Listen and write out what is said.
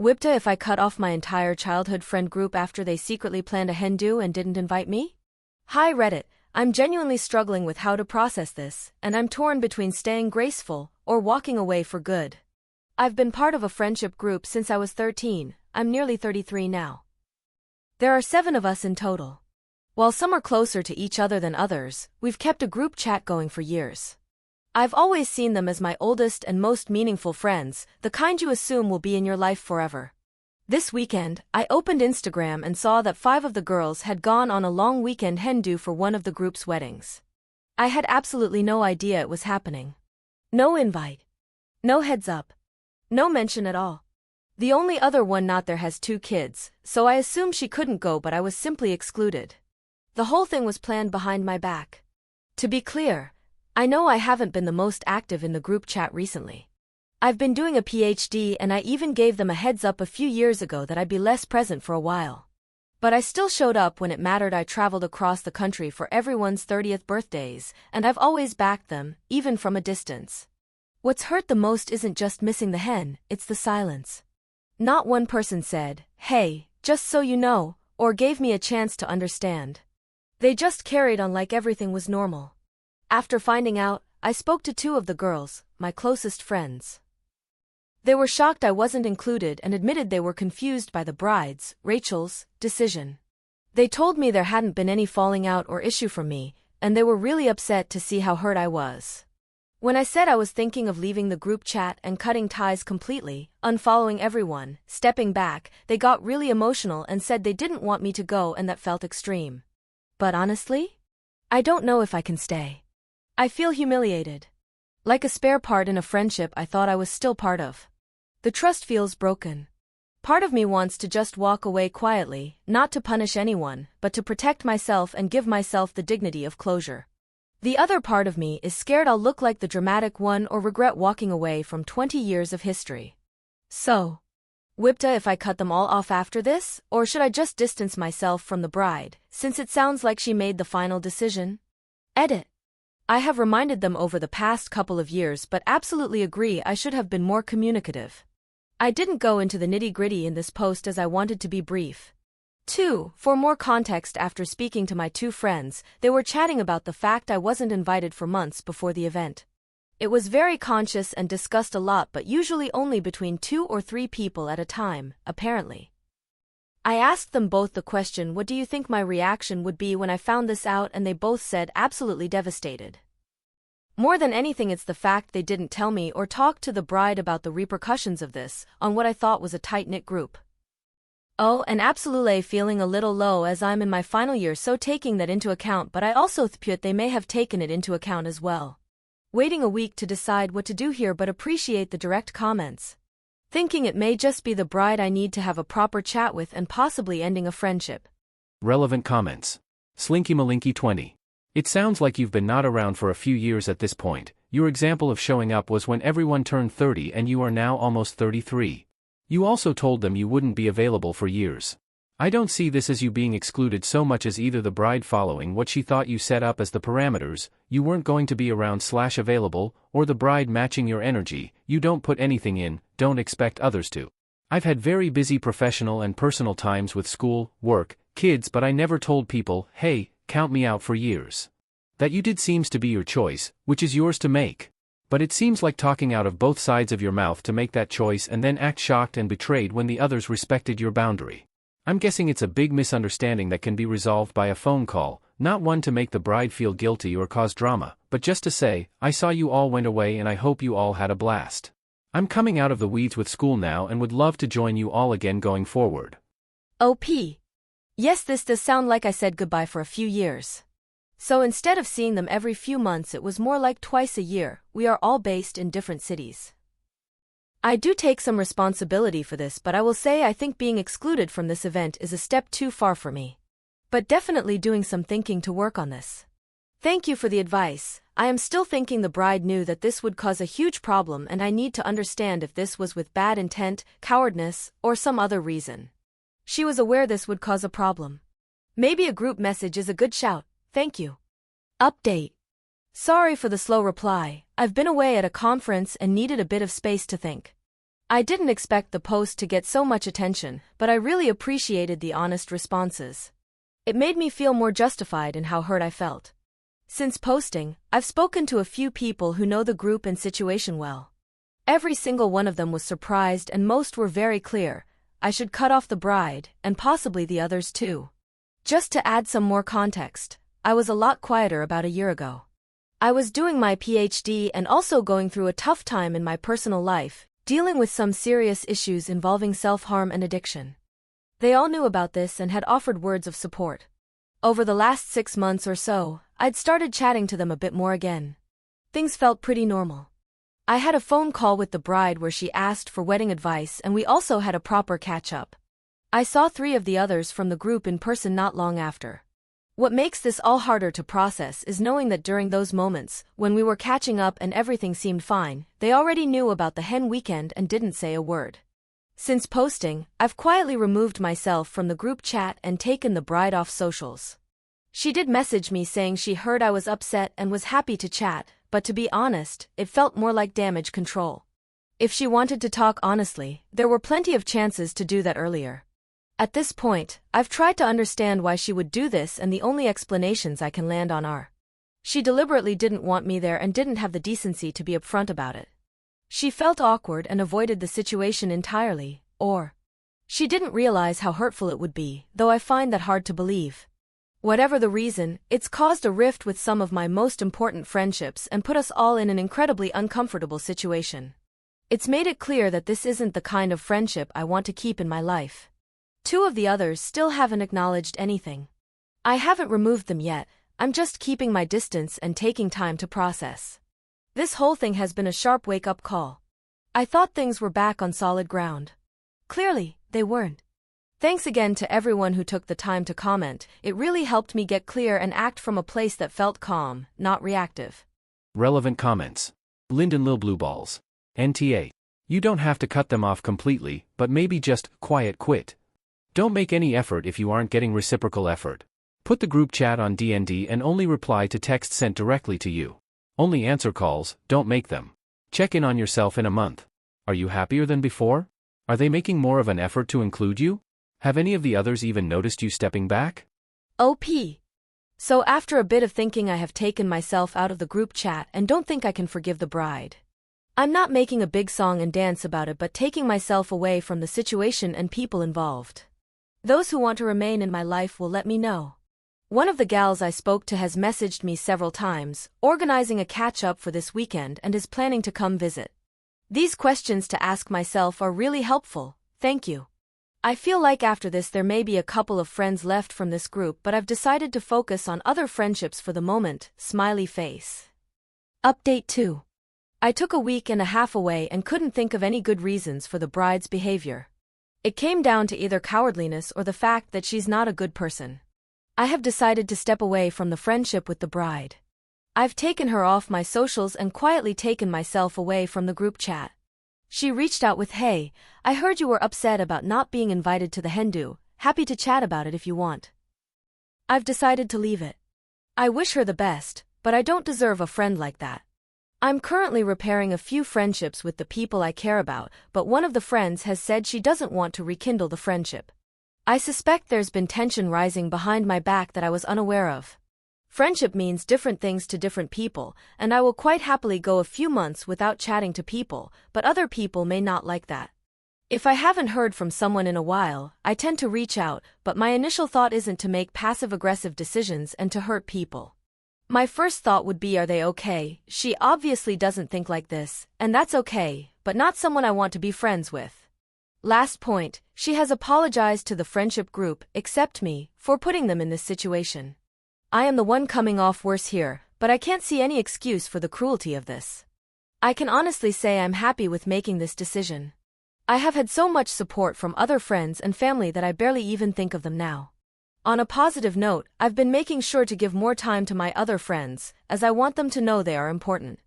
WIBTA if I cut off my entire childhood friend group after they secretly planned a hen do and didn't invite me? Hi Reddit, I'm genuinely struggling with how to process this, and I'm torn between staying graceful or walking away for good. I've been part of a friendship group since I was 13, I'm nearly 33 now. There are 7 of us in total. While some are closer to each other than others, we've kept a group chat going for years. I've always seen them as my oldest and most meaningful friends, the kind you assume will be in your life forever. This weekend, I opened Instagram and saw that 5 of the girls had gone on a long weekend hen do for one of the group's weddings. I had absolutely no idea it was happening. No invite. No heads up. No mention at all. The only other one not there has 2 kids, so I assumed she couldn't go, but I was simply excluded. The whole thing was planned behind my back. To be clear, I know I haven't been the most active in the group chat recently. I've been doing a PhD and I even gave them a heads up a few years ago that I'd be less present for a while. But I still showed up when it mattered. I traveled across the country for everyone's 30th birthdays, and I've always backed them, even from a distance. What's hurt the most isn't just missing the hen, it's the silence. Not one person said, "Hey, just so you know," or gave me a chance to understand. They just carried on like everything was normal. After finding out, I spoke to 2 of the girls, my closest friends. They were shocked I wasn't included and admitted they were confused by the bride's, Rachel's, decision. They told me there hadn't been any falling out or issue from me, and they were really upset to see how hurt I was. When I said I was thinking of leaving the group chat and cutting ties completely, unfollowing everyone, stepping back, they got really emotional and said they didn't want me to go, and that felt extreme. But honestly, I don't know if I can stay. I feel humiliated. Like a spare part in a friendship I thought I was still part of. The trust feels broken. Part of me wants to just walk away quietly, not to punish anyone, but to protect myself and give myself the dignity of closure. The other part of me is scared I'll look like the dramatic one or regret walking away from 20 years of history. So, WIBTA if I cut them all off after this, or should I just distance myself from the bride, since it sounds like she made the final decision? Edit. I have reminded them over the past couple of years, but absolutely agree I should have been more communicative. I didn't go into the nitty-gritty in this post as I wanted to be brief. 2. For more context, after speaking to my 2 friends, they were chatting about the fact I wasn't invited for months before the event. It was very conscious and discussed a lot, but usually only between 2 or 3 people at a time, apparently. I asked them both the question, what do you think my reaction would be when I found this out, and they both said absolutely devastated. More than anything, it's the fact they didn't tell me or talk to the bride about the repercussions of this on what I thought was a tight-knit group. Oh, and absolutely feeling a little low as I'm in my final year, so taking that into account, but I also thought they may have taken it into account as well. Waiting a week to decide what to do here, but appreciate the direct comments. Thinking it may just be the bride I need to have a proper chat with and possibly ending a friendship. Relevant comments. Slinky Malinky 20. It sounds like you've been not around for a few years at this point. Your example of showing up was when everyone turned 30 and you are now almost 33. You also told them you wouldn't be available for years. I don't see this as you being excluded so much as either the bride following what she thought you set up as the parameters, you weren't going to be around/available, or the bride matching your energy, you don't put anything in, don't expect others to. I've had very busy professional and personal times with school, work, kids, but I never told people, hey, count me out for years. That you did seems to be your choice, which is yours to make. But it seems like talking out of both sides of your mouth to make that choice and then act shocked and betrayed when the others respected your boundary. I'm guessing it's a big misunderstanding that can be resolved by a phone call, not one to make the bride feel guilty or cause drama, but just to say, I saw you all went away and I hope you all had a blast. I'm coming out of the weeds with school now and would love to join you all again going forward. OP. Yes, this does sound like I said goodbye for a few years. So instead of seeing them every few months, it was more like twice a year. We are all based in different cities. I do take some responsibility for this, but I will say I think being excluded from this event is a step too far for me. But definitely doing some thinking to work on this. Thank you for the advice. I am still thinking the bride knew that this would cause a huge problem, and I need to understand if this was with bad intent, cowardness, or some other reason. She was aware this would cause a problem. Maybe a group message is a good shout. Thank you. Update. Sorry for the slow reply. I've been away at a conference and needed a bit of space to think. I didn't expect the post to get so much attention, but I really appreciated the honest responses. It made me feel more justified in how hurt I felt. Since posting, I've spoken to a few people who know the group and situation well. Every single one of them was surprised and most were very clear. I should cut off the bride, and possibly the others too. Just to add some more context, I was a lot quieter about a year ago. I was doing my PhD and also going through a tough time in my personal life, dealing with some serious issues involving self-harm and addiction. They all knew about this and had offered words of support. Over the last 6 months or so, I'd started chatting to them a bit more again. Things felt pretty normal. I had a phone call with the bride where she asked for wedding advice and we also had a proper catch-up. I saw 3 of the others from the group in person not long after. What makes this all harder to process is knowing that during those moments, when we were catching up and everything seemed fine, they already knew about the hen weekend and didn't say a word. Since posting, I've quietly removed myself from the group chat and taken the bride off socials. She did message me saying she heard I was upset and was happy to chat, but to be honest, it felt more like damage control. If she wanted to talk honestly, there were plenty of chances to do that earlier. At this point, I've tried to understand why she would do this and the only explanations I can land on are: she deliberately didn't want me there and didn't have the decency to be upfront about it. She felt awkward and avoided the situation entirely, or she didn't realize how hurtful it would be, though I find that hard to believe. Whatever the reason, it's caused a rift with some of my most important friendships and put us all in an incredibly uncomfortable situation. It's made it clear that this isn't the kind of friendship I want to keep in my life. 2 of the others still haven't acknowledged anything. I haven't removed them yet, I'm just keeping my distance and taking time to process. This whole thing has been a sharp wake-up call. I thought things were back on solid ground. Clearly, they weren't. Thanks again to everyone who took the time to comment. It really helped me get clear and act from a place that felt calm, not reactive. Relevant comments. Lyndon Lil Blue Balls. NTA. You don't have to cut them off completely, but maybe just quiet quit. Don't make any effort if you aren't getting reciprocal effort. Put the group chat on DND and only reply to texts sent directly to you. Only answer calls, don't make them. Check in on yourself in a month. Are you happier than before? Are they making more of an effort to include you? Have any of the others even noticed you stepping back? OP. So after a bit of thinking, I have taken myself out of the group chat and don't think I can forgive the bride. I'm not making a big song and dance about it, but taking myself away from the situation and people involved. Those who want to remain in my life will let me know. One of the gals I spoke to has messaged me several times, organizing a catch-up for this weekend and is planning to come visit. These questions to ask myself are really helpful, thank you. I feel like after this there may be a couple of friends left from this group, but I've decided to focus on other friendships for the moment, smiley face. Update 2. I took a week and a half away and couldn't think of any good reasons for the bride's behavior. It came down to either cowardliness or the fact that she's not a good person. I have decided to step away from the friendship with the bride. I've taken her off my socials and quietly taken myself away from the group chat. She reached out with, "Hey, I heard you were upset about not being invited to the hen do, happy to chat about it if you want." I've decided to leave it. I wish her the best, but I don't deserve a friend like that. I'm currently repairing a few friendships with the people I care about, but one of the friends has said she doesn't want to rekindle the friendship. I suspect there's been tension rising behind my back that I was unaware of. Friendship means different things to different people, and I will quite happily go a few months without chatting to people, but other people may not like that. If I haven't heard from someone in a while, I tend to reach out, but my initial thought isn't to make passive-aggressive decisions and to hurt people. My first thought would be, are they okay? She obviously doesn't think like this, and that's okay, but not someone I want to be friends with. Last point, she has apologized to the friendship group, except me, for putting them in this situation. I am the one coming off worse here, but I can't see any excuse for the cruelty of this. I can honestly say I'm happy with making this decision. I have had so much support from other friends and family that I barely even think of them now. On a positive note, I've been making sure to give more time to my other friends, as I want them to know they are important.